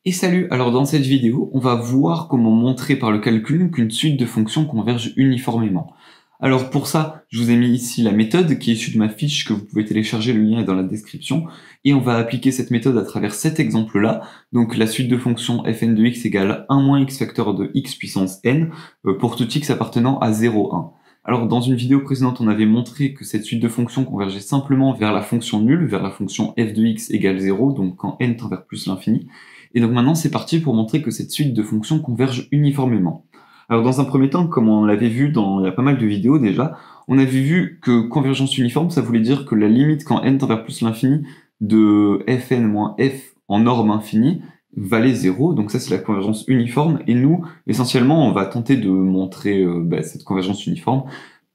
Et salut, alors dans cette vidéo, on va voir comment montrer par le calcul qu'une suite de fonctions converge uniformément. Alors pour ça, je vous ai mis ici la méthode qui est issue de ma fiche que vous pouvez télécharger, le lien est dans la description, et on va appliquer cette méthode à travers cet exemple-là, donc la suite de fonctions fn de x égale 1 moins x facteur de x puissance n, pour tout x appartenant à 0, 1. Alors dans une vidéo précédente, on avait montré que cette suite de fonctions convergeait simplement vers la fonction nulle, vers la fonction f de x égale 0, donc quand n tend vers plus l'infini. Et donc maintenant, c'est parti pour montrer que cette suite de fonctions converge uniformément. Alors dans un premier temps, comme on l'avait vu il y a pas mal de vidéos déjà, on avait vu que convergence uniforme, ça voulait dire que la limite quand n tend vers plus l'infini de fn moins f en norme infinie valait 0, donc ça c'est la convergence uniforme, et nous, essentiellement, on va tenter de montrer cette convergence uniforme.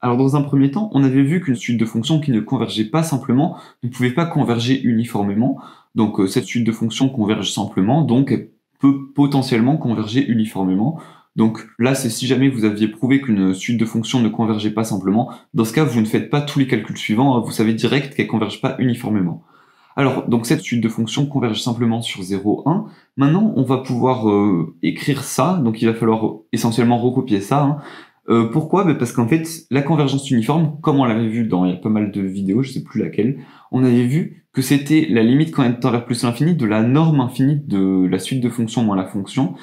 Alors dans un premier temps, on avait vu qu'une suite de fonctions qui ne convergeait pas simplement ne pouvait pas converger uniformément, donc cette suite de fonctions converge simplement, donc elle peut potentiellement converger uniformément. Donc là, c'est si jamais vous aviez prouvé qu'une suite de fonctions ne convergeait pas simplement, dans ce cas, vous ne faites pas tous les calculs suivants, vous savez direct qu'elles ne convergent pas uniformément. Alors, donc cette suite de fonctions converge simplement sur 0, 1. Maintenant, on va pouvoir écrire ça, donc il va falloir essentiellement recopier ça. Pourquoi? Parce qu'en fait, la convergence uniforme, comme on l'avait vu il y a pas mal de vidéos, je sais plus laquelle, on avait vu que c'était la limite quand n tend vers plus l'infini de la norme infinie de la suite de fonctions moins la fonction,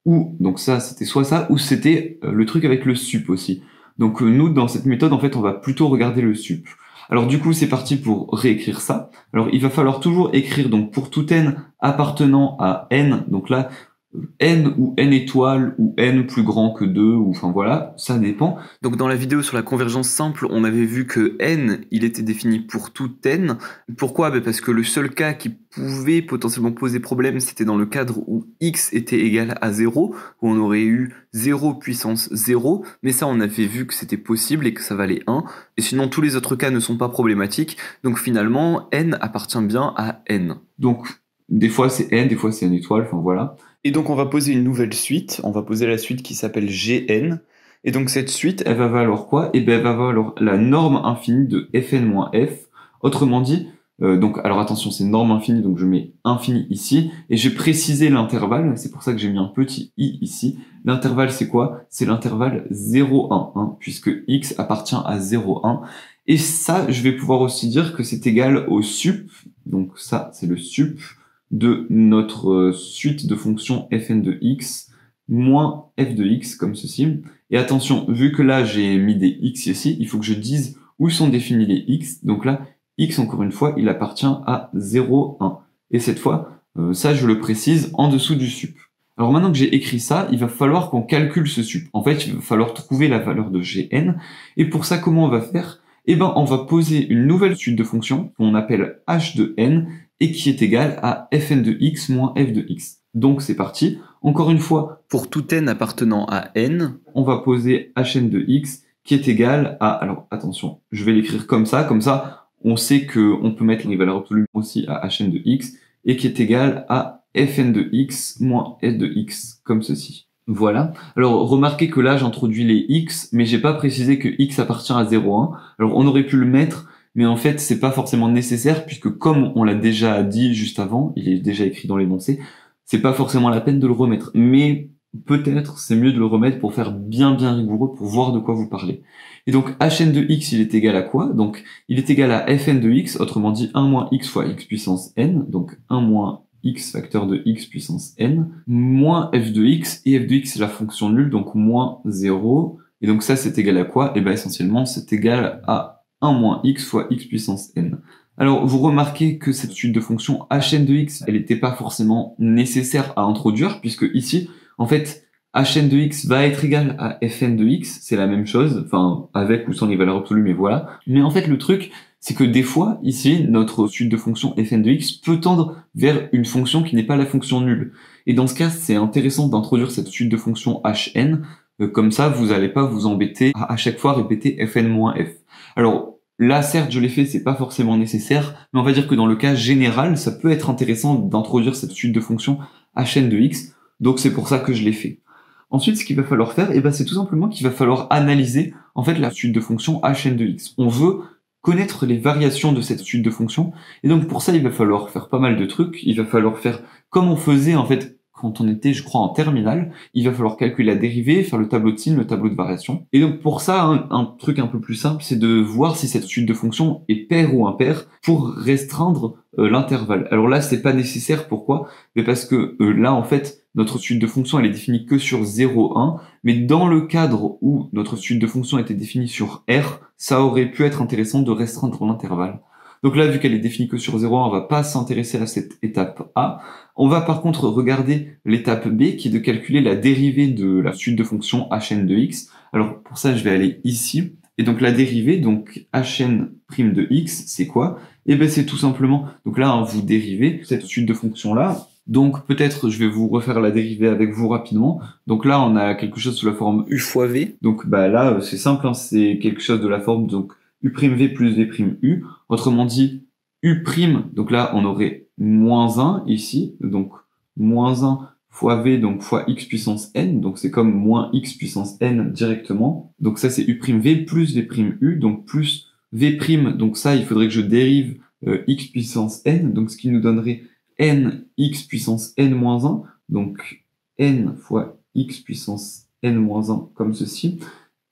ou, donc ça, c'était soit ça, ou c'était le truc avec le sup aussi. Donc nous, dans cette méthode, en fait, on va plutôt regarder le sup. Alors du coup, c'est parti pour réécrire ça. Alors il va falloir toujours écrire, donc pour tout n appartenant à n, donc là, n ou n étoiles ou n plus grand que 2, ou enfin voilà, ça dépend. Donc dans la vidéo sur la convergence simple, on avait vu que n, il était défini pour tout n. Pourquoi? Parce que le seul cas qui pouvait potentiellement poser problème, c'était dans le cadre où x était égal à 0, où on aurait eu 0 puissance 0, mais ça on avait vu que c'était possible et que ça valait 1, et sinon tous les autres cas ne sont pas problématiques, donc finalement n appartient bien à n. Donc des fois c'est n, des fois c'est n étoile, enfin voilà. Et donc on va poser une nouvelle suite, on va poser la suite qui s'appelle Gn, et donc cette suite, elle va valoir quoi? Et bien elle va valoir la norme infinie de fn moins f, autrement dit, donc alors attention, c'est norme infinie, donc je mets infini ici, et j'ai précisé l'intervalle, c'est pour ça que j'ai mis un petit i ici. L'intervalle c'est quoi? C'est l'intervalle 0, 1, puisque x appartient à 0, 1, et ça, je vais pouvoir aussi dire que c'est égal au sup, donc ça c'est le sup, de notre suite de fonctions fn de x moins f de x, comme ceci. Et attention, vu que là j'ai mis des x ici, il faut que je dise où sont définis les x. Donc là, x, encore une fois, il appartient à 0, 1. Et cette fois, ça je le précise en dessous du sup. Alors maintenant que j'ai écrit ça, il va falloir qu'on calcule ce sup. En fait, il va falloir trouver la valeur de Gn. Et pour ça, comment on va faire? Eh ben, on va poser une nouvelle suite de fonctions qu'on appelle h de n, et qui est égal à fn de x moins f de x. Donc c'est parti. Encore une fois, pour tout n appartenant à n, on va poser hn de x qui est égal à... Alors attention, je vais l'écrire comme ça on sait qu'on peut mettre les valeurs absolues aussi à hn de x, et qui est égal à fn de x moins f de x, comme ceci. Voilà. Alors remarquez que là j'introduis les x, mais j'ai pas précisé que x appartient à 0,1. Alors on aurait pu le mettre, mais en fait, c'est pas forcément nécessaire, puisque comme on l'a déjà dit juste avant, il est déjà écrit dans l'énoncé, c'est pas forcément la peine de le remettre. Mais peut-être c'est mieux de le remettre pour faire bien rigoureux, pour voir de quoi vous parlez. Et donc, hn de x, il est égal à quoi? Donc, il est égal à fn de x, autrement dit 1 moins x fois x puissance n, donc 1 moins x facteur de x puissance n, moins f de x, et f de x c'est la fonction nulle, donc moins 0. Et donc ça, c'est égal à quoi? Et bien essentiellement, c'est égal à 1 moins x fois x puissance n. Alors, vous remarquez que cette suite de fonctions hn de x, elle n'était pas forcément nécessaire à introduire, puisque ici, en fait, hn de x va être égal à fn de x, c'est la même chose, enfin, avec ou sans les valeurs absolues, mais voilà. Mais en fait, le truc, c'est que des fois, ici, notre suite de fonctions fn de x peut tendre vers une fonction qui n'est pas la fonction nulle. Et dans ce cas, c'est intéressant d'introduire cette suite de fonctions hn, comme ça, vous n'allez pas vous embêter à chaque fois répéter fn moins f. Alors, là, certes, je l'ai fait, c'est pas forcément nécessaire, mais on va dire que dans le cas général, ça peut être intéressant d'introduire cette suite de fonctions hn de x, donc c'est pour ça que je l'ai fait. Ensuite, ce qu'il va falloir faire, c'est tout simplement qu'il va falloir analyser, en fait, la suite de fonctions hn de x. On veut connaître les variations de cette suite de fonctions, et donc pour ça, il va falloir faire pas mal de trucs, il va falloir faire comme on faisait, en fait, quand on était, je crois, en terminale, il va falloir calculer la dérivée, faire le tableau de signe, le tableau de variation. Et donc pour ça, un truc un peu plus simple, c'est de voir si cette suite de fonctions est paire ou impaire pour restreindre l'intervalle. Alors là, c'est pas nécessaire. Pourquoi? Mais parce que là, en fait, notre suite de fonctions, elle est définie que sur 0, 1. Mais dans le cadre où notre suite de fonctions était définie sur R, ça aurait pu être intéressant de restreindre l'intervalle. Donc là, vu qu'elle est définie que sur 0,1, on va pas s'intéresser à cette étape A. On va par contre regarder l'étape B, qui est de calculer la dérivée de la suite de fonctions hn de x. Alors pour ça, je vais aller ici. Et donc la dérivée, donc hn' de x, c'est quoi? Eh bien c'est tout simplement, donc là, vous dérivez cette suite de fonctions-là. Donc peut-être je vais vous refaire la dérivée avec vous rapidement. Donc là, on a quelque chose sous la forme u fois v. Donc là, c'est simple, hein, c'est quelque chose de la forme donc u'v plus v'u. Autrement dit, u', donc là, on aurait moins 1 ici, donc moins 1 fois v, donc fois x puissance n, donc c'est comme moins x puissance n directement. Donc ça, c'est u'v plus v'u, donc plus v', donc ça, il faudrait que je dérive x puissance n, donc ce qui nous donnerait n x puissance n moins 1, donc n fois x puissance n moins 1, comme ceci.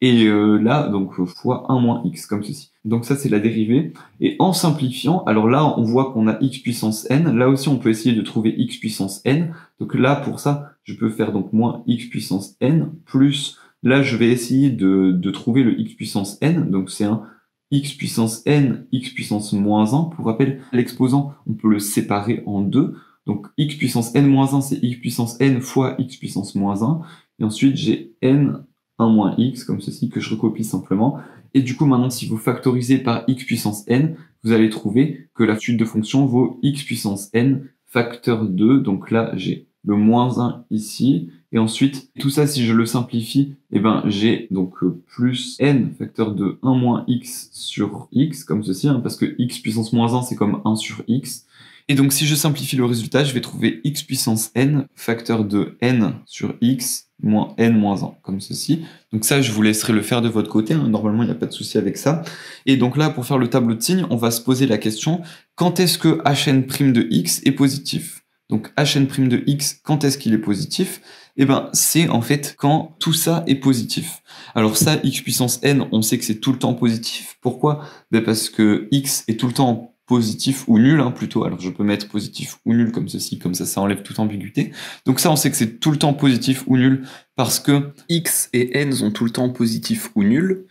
Et là, donc fois 1 moins x, comme ceci. Donc ça, c'est la dérivée. Et en simplifiant, alors là, on voit qu'on a x puissance n. Là aussi, on peut essayer de trouver x puissance n. Donc là, pour ça, je peux faire donc moins x puissance n, plus, là, je vais essayer de trouver le x puissance n. Donc c'est un x puissance n, x puissance moins 1. Pour rappel, l'exposant, on peut le séparer en deux. Donc x puissance n moins 1, c'est x puissance n fois x puissance moins 1. Et ensuite, j'ai n 1 moins x, comme ceci, que je recopie simplement. Et du coup, maintenant, si vous factorisez par x puissance n, vous allez trouver que la suite de fonctions vaut x puissance n facteur 2. Donc là, j'ai le moins 1 ici. Et ensuite, tout ça, si je le simplifie, eh ben, j'ai donc plus n facteur de 1 moins x sur x, comme ceci, hein, parce que x puissance moins 1, c'est comme 1 sur x. Et donc, si je simplifie le résultat, je vais trouver x puissance n facteur de n sur x moins n moins 1, comme ceci. Donc ça, je vous laisserai le faire de votre côté, hein. Normalement, il n'y a pas de souci avec ça. Et donc là, pour faire le tableau de signes, on va se poser la question, quand est-ce que hn' de x est positif? Donc hn' de x, quand est-ce qu'il est positif? Eh ben, c'est en fait quand tout ça est positif. Alors ça, x puissance n, on sait que c'est tout le temps positif. Pourquoi? Ben parce que x est tout le temps positif ou nul, hein, plutôt. Alors je peux mettre positif ou nul comme ceci, comme ça enlève toute ambiguïté. Donc ça, on sait que c'est tout le temps positif ou nul parce que x et n sont tout le temps positifs ou nuls.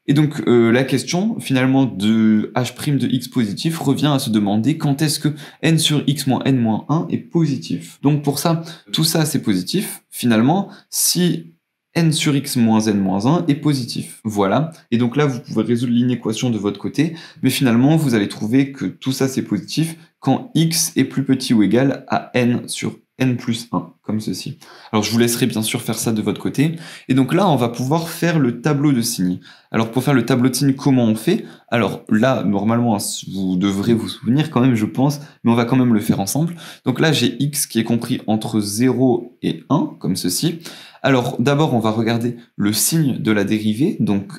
Et donc la question finalement de h' de x positif revient à se demander quand est-ce que n sur x moins n moins 1 est positif. Donc pour ça, tout ça c'est positif. Finalement, si n sur x moins n moins 1 est positif. Voilà. Et donc là, vous pouvez résoudre l'inéquation de votre côté, mais finalement, vous allez trouver que tout ça, c'est positif quand x est plus petit ou égal à n sur n plus 1, comme ceci. Alors, je vous laisserai bien sûr faire ça de votre côté. Et donc là, on va pouvoir faire le tableau de signes. Alors, pour faire le tableau de signes, comment on fait? Alors là, normalement, vous devrez vous souvenir quand même, je pense, mais on va quand même le faire ensemble. Donc là, j'ai x qui est compris entre 0 et 1, comme ceci. Alors, d'abord, on va regarder le signe de la dérivée. Donc,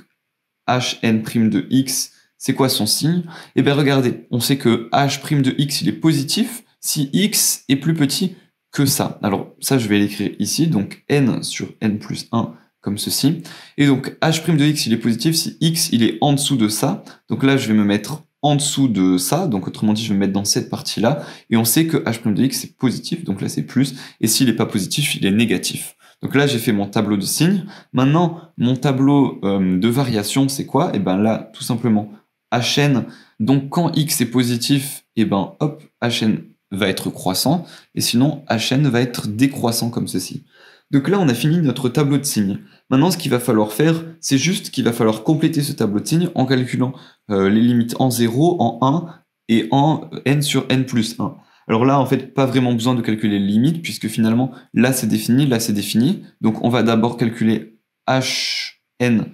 hn' de x, c'est quoi son signe? Eh bien, regardez, on sait que h' de x, il est positif si x est plus petit que ça. Alors, ça, je vais l'écrire ici. Donc, n sur n plus 1, comme ceci. Et donc, h' de x, il est positif si x, il est en dessous de ça. Donc là, je vais me mettre en dessous de ça. Donc, autrement dit, je vais me mettre dans cette partie-là. Et on sait que h' de x, c'est positif. Donc là, c'est plus. Et s'il n'est pas positif, il est négatif. Donc là, j'ai fait mon tableau de signes. Maintenant, mon tableau de variation, c'est quoi? Et bien là, tout simplement, hn. Donc quand x est positif, et ben hop, hn va être croissant, et sinon hn va être décroissant comme ceci. Donc là, on a fini notre tableau de signes. Maintenant, ce qu'il va falloir faire, c'est juste qu'il va falloir compléter ce tableau de signes en calculant les limites en 0, en 1 et en n sur n plus 1. Alors là, en fait, pas vraiment besoin de calculer les limites, puisque finalement, là c'est défini, là c'est défini. Donc on va d'abord calculer hn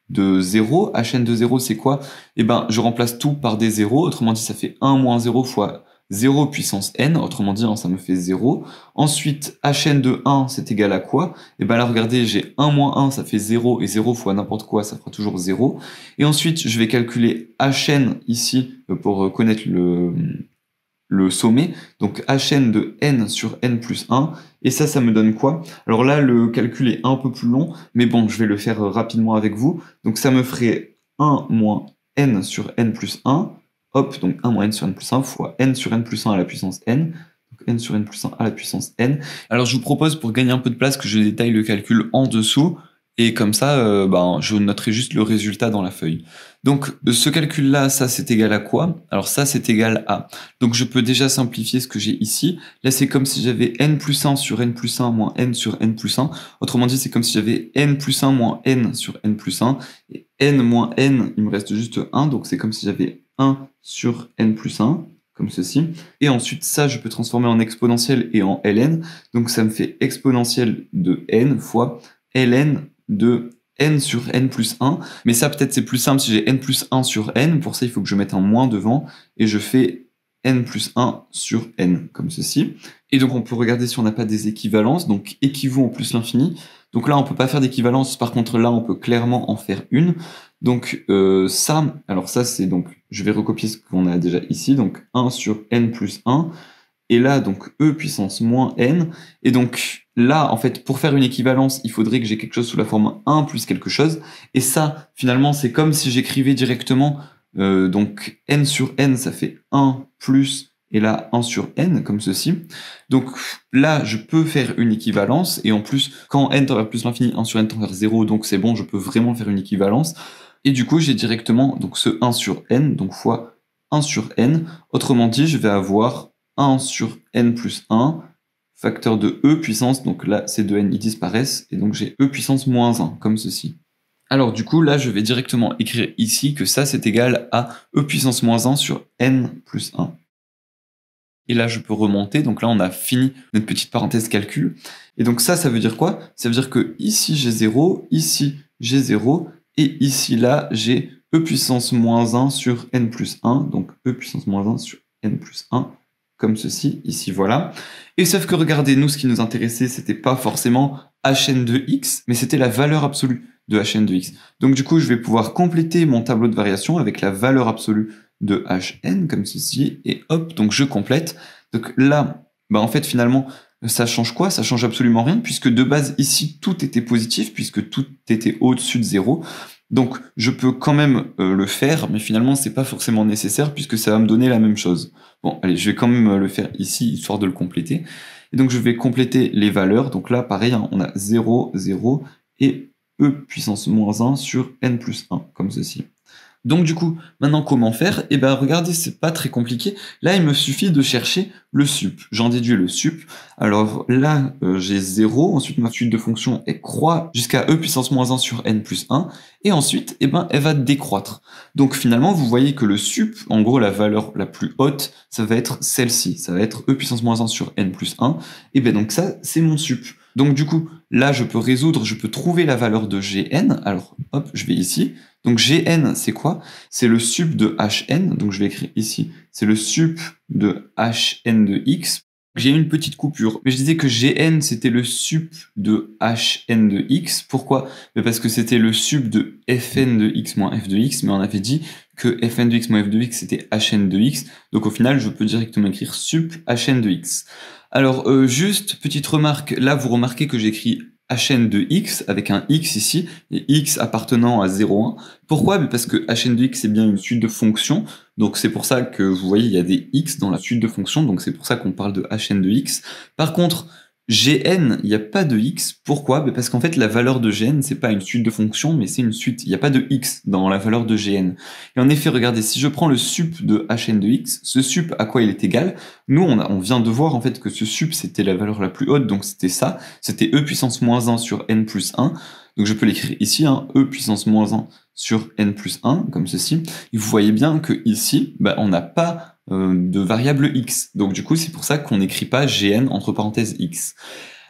de 0. Hn de 0, c'est quoi? Eh ben, je remplace tout par des 0, autrement dit, ça fait 1 moins 0 fois 0 puissance n, autrement dit, ça me fait 0. Ensuite, hn de 1, c'est égal à quoi? Eh ben là, regardez, j'ai 1 moins 1, ça fait 0, et 0 fois n'importe quoi, ça fera toujours 0. Et ensuite, je vais calculer hn ici, pour connaître le sommet, donc hn de n sur n plus 1, et ça me donne quoi? Alors là, le calcul est un peu plus long, mais bon, je vais le faire rapidement avec vous. Donc ça me ferait 1 moins n sur n plus 1, hop, donc 1 moins n sur n plus 1 fois n sur n plus 1 à la puissance n, donc n sur n plus 1 à la puissance n. Alors je vous propose, pour gagner un peu de place, que je détaille le calcul en dessous, et comme ça, je noterai juste le résultat dans la feuille. Donc ce calcul-là, ça c'est égal à quoi? Alors ça c'est égal à... Donc je peux déjà simplifier ce que j'ai ici. Là c'est comme si j'avais n plus 1 sur n plus 1 moins n sur n plus 1. Autrement dit, c'est comme si j'avais n plus 1 moins n sur n plus 1. Et n moins n, il me reste juste 1. Donc c'est comme si j'avais 1 sur n plus 1, comme ceci. Et ensuite ça, je peux transformer en exponentielle et en ln. Donc ça me fait exponentielle de n fois ln de n sur n plus 1, mais ça peut-être c'est plus simple si j'ai n plus 1 sur n, pour ça il faut que je mette un moins devant, et je fais n plus 1 sur n, comme ceci. Et donc on peut regarder si on n'a pas des équivalences, donc équivaut en plus l'infini. Donc là on peut pas faire d'équivalence, par contre là on peut clairement en faire une. Donc alors ça c'est donc, je vais recopier ce qu'on a déjà ici, donc 1 sur n plus 1, et là, donc, e puissance moins n. Et donc, là, en fait, pour faire une équivalence, il faudrait que j'ai quelque chose sous la forme 1 plus quelque chose. Et ça, finalement, c'est comme si j'écrivais directement, donc, n sur n, ça fait 1 plus, et là, 1 sur n, comme ceci. Donc, là, je peux faire une équivalence. Et en plus, quand n tend vers plus l'infini, 1 sur n tend vers 0, donc c'est bon, je peux vraiment faire une équivalence. Et du coup, j'ai directement, donc, ce 1 sur n, donc, fois 1 sur n. Autrement dit, je vais avoir 1 sur n plus 1, facteur de e puissance, donc là ces deux n ils disparaissent, et donc j'ai e puissance moins 1, comme ceci. Alors du coup là je vais directement écrire ici que ça c'est égal à e puissance moins 1 sur n plus 1. Et là je peux remonter, donc là on a fini notre petite parenthèse calcul. Et donc ça veut dire quoi? Ça veut dire que ici j'ai 0, ici j'ai 0, et ici là j'ai e puissance moins 1 sur n plus 1, donc e puissance moins 1 sur n plus 1, comme ceci, ici, voilà. Et sauf que regardez, nous, ce qui nous intéressait, c'était pas forcément hn de x, mais c'était la valeur absolue de hn de x. Donc du coup, je vais pouvoir compléter mon tableau de variation avec la valeur absolue de hn, comme ceci, et hop, donc je complète. Donc là, en fait, finalement, ça change quoi? Ça change absolument rien, puisque de base, ici, tout était positif, puisque tout était au-dessus de 0. Donc, je peux quand même le faire, mais finalement, c'est pas forcément nécessaire, puisque ça va me donner la même chose. Bon, allez, je vais quand même le faire ici, histoire de le compléter. Et donc, je vais compléter les valeurs. Donc là, pareil, hein, on a 0, 0, et e puissance moins 1 sur n plus 1, comme ceci. Donc du coup, maintenant comment faire? Eh bien regardez, c'est pas très compliqué. Là, il me suffit de chercher le sup. J'en déduis le sup. Alors là, j'ai 0. Ensuite, ma suite de fonctions, elle croît jusqu'à e puissance moins 1 sur n plus 1. Et ensuite, elle va décroître. Donc finalement, vous voyez que le sup, en gros, la valeur la plus haute, ça va être celle-ci. Ça va être e puissance moins 1 sur n plus 1. Et bien donc ça, c'est mon sup. Donc du coup, là, je peux trouver la valeur de Gn. Alors, hop, je vais ici. Donc Gn, c'est quoi? C'est le sup de Hn. Donc je vais écrire ici, c'est le sup de Hn de x. J'ai une petite coupure, mais je disais que Gn, c'était le sup de Hn de x. Pourquoi? Parce que c'était le sup de Fn de x moins f de x, mais on avait dit que Fn de x moins f de x, c'était Hn de x. Donc au final, je peux directement écrire sup Hn de x. Alors, juste petite remarque, là vous remarquez que j'écris Hn de x avec un x ici, et x appartenant à 0,1. Pourquoi? Parce que Hn de x est bien une suite de fonctions, donc c'est pour ça que vous voyez il y a des x dans la suite de fonctions, donc c'est pour ça qu'on parle de Hn de x. Par contre, Gn, il n'y a pas de x. Pourquoi? Parce qu'en fait, la valeur de Gn, c'est pas une suite de fonctions, mais c'est une suite. Il n'y a pas de x dans la valeur de Gn. Et en effet, regardez, si je prends le sup de Hn de x, ce sup, à quoi il est égal? Nous, on vient de voir en fait que ce sup, c'était la valeur la plus haute, donc c'était ça. C'était e puissance moins 1 sur n plus 1. Donc je peux l'écrire ici, hein, e puissance moins 1 sur n plus 1, comme ceci. Et vous voyez bien que ici, on n'a pas de variable x. Donc du coup, c'est pour ça qu'on n'écrit pas Gn entre parenthèses x.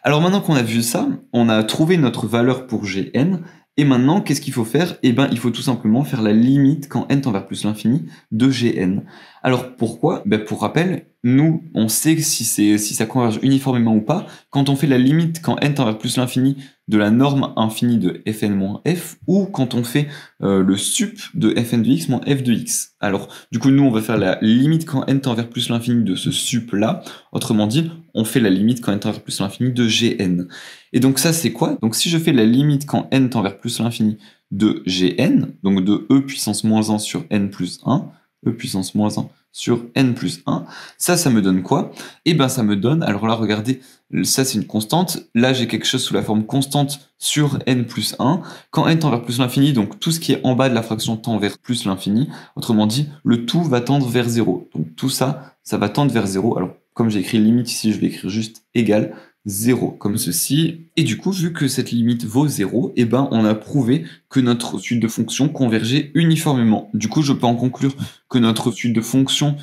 Alors maintenant qu'on a vu ça, on a trouvé notre valeur pour Gn, et maintenant, qu'est-ce qu'il faut faire? Eh bien, il faut tout simplement faire la limite quand n tend vers plus l'infini de Gn. Alors pourquoi? Pour rappel, nous, on sait si ça converge uniformément ou pas quand on fait la limite quand n tend vers plus l'infini de la norme infinie de fn moins f, ou quand on fait le sup de fn de x moins f de x. Alors, du coup, nous, on va faire la limite quand n tend vers plus l'infini de ce sup-là. Autrement dit, on fait la limite quand n tend vers plus l'infini de gn. Et donc ça, c'est quoi? Donc si je fais la limite quand n tend vers plus l'infini de gn, donc de e puissance moins 1 sur n plus 1, e puissance moins 1 sur n plus 1, ça me donne quoi? Eh ben ça me donne, alors là regardez, ça c'est une constante, là j'ai quelque chose sous la forme constante sur n plus 1, quand n tend vers plus l'infini, donc tout ce qui est en bas de la fraction tend vers plus l'infini, autrement dit, le tout va tendre vers 0, donc tout ça, ça va tendre vers 0, alors comme j'ai écrit limite ici, je vais écrire juste égal 0, comme ceci. Et du coup, vu que cette limite vaut 0, eh ben, on a prouvé que notre suite de fonctions convergeait uniformément. Du coup, je peux en conclure que notre suite de fonctions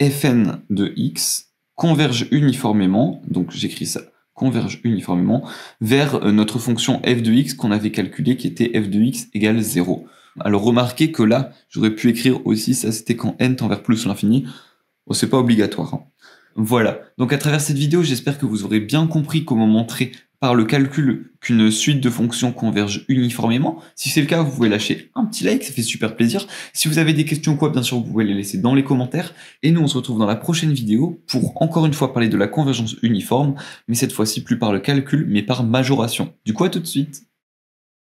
fn de x converge uniformément, donc j'écris ça, converge uniformément, vers notre fonction f de x qu'on avait calculée, qui était f de x égale 0. Alors remarquez que là, j'aurais pu écrire aussi, ça c'était quand n tend vers plus l'infini. Bon, c'est pas obligatoire, hein. Voilà, donc à travers cette vidéo, j'espère que vous aurez bien compris comment montrer par le calcul qu'une suite de fonctions converge uniformément. Si c'est le cas, vous pouvez lâcher un petit like, ça fait super plaisir. Si vous avez des questions ou quoi, bien sûr, vous pouvez les laisser dans les commentaires. Et nous, on se retrouve dans la prochaine vidéo pour encore une fois parler de la convergence uniforme, mais cette fois-ci plus par le calcul, mais par majoration. Du coup, à tout de suite.